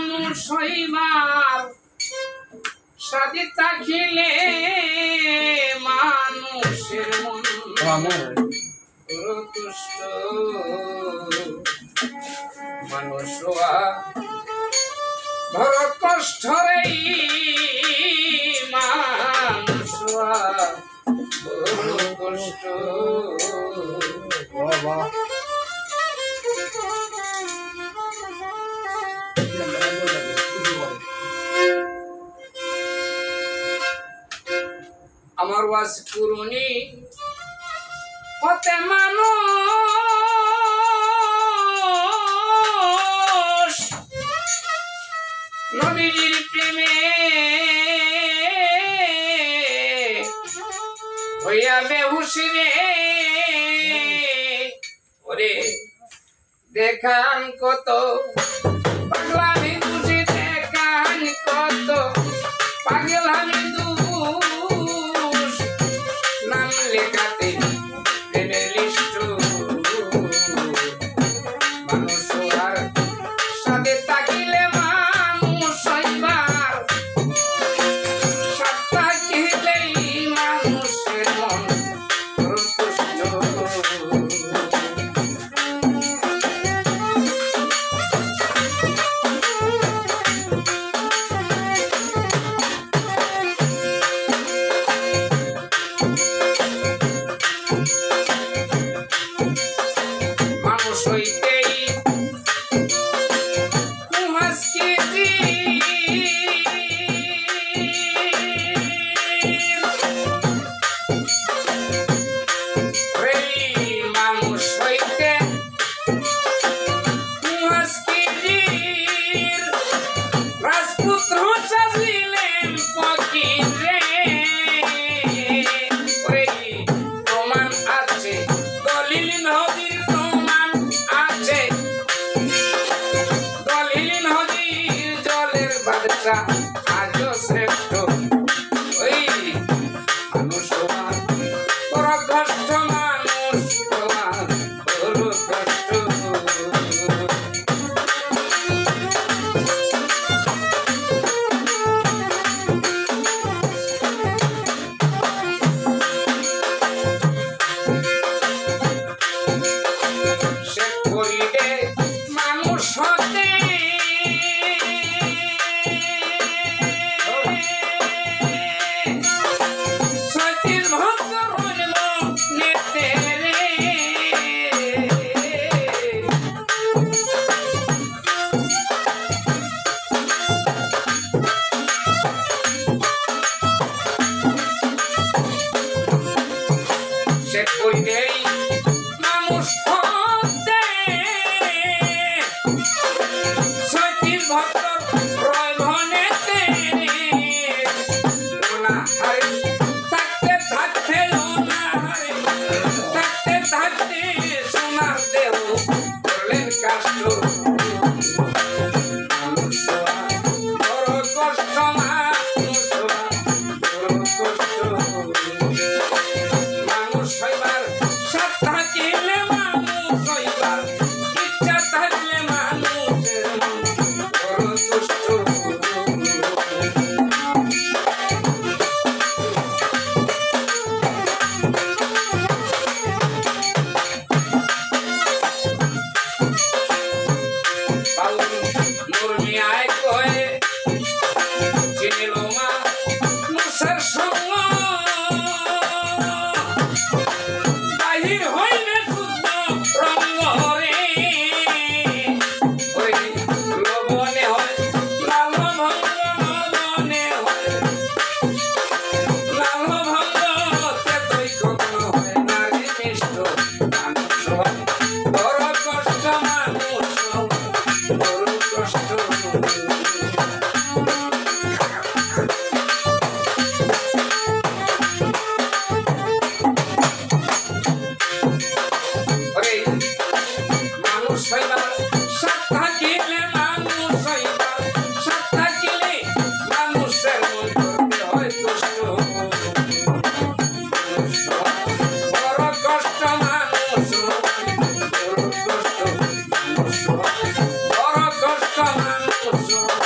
মানুষ হইবার সাথে থাকিলে মানুষের মন তুষ্ট মানুষ বড় কষ্ট রে মানুষ বড় কষ্ট আমার ওয়াজ পুরনি হতে মানুষ নবীর প্রেমে হইয়া বেহুশ রে ওরে দেখান কত পাগলা বিদুষী দেখান কত পাগল আমি দুষ নাম লেখাতে প্রেমের লিষ্ট মানুষ আর সাথে থাকিলে মানুষ হইবার সাথে থাকিলেই মানুষের মন তুষ্ট মানুষ হইতেই মানুষ হইতে রাজপুত্র সাজিলেন ফকির রে প্রমাণ আছে দলিল নদীর প্রমাণ আছে দলিল নদীর জলের বাদশা আজও শ্রেষ্ঠ ওই মানুষ বড় কষ্ট মানুষ বড় কষ্ট সে করিলে মানুষ হতে সতীর ভক্ত হইল নেতে রে সে করিলেই মানুষ হতে সতীর ভক্ত রইল নেতে থাকতে থাকতে থাকতে থাকতে সোনার দেহ করলেন কাষ্ট মানুষ বড় কষ্ট মানুষ বড় কষ্ট মানুষ হইবার সাথ থাকিলে মানুষ হইবার ইচ্ছা থাকলে মানুষের মন বড় দর্শন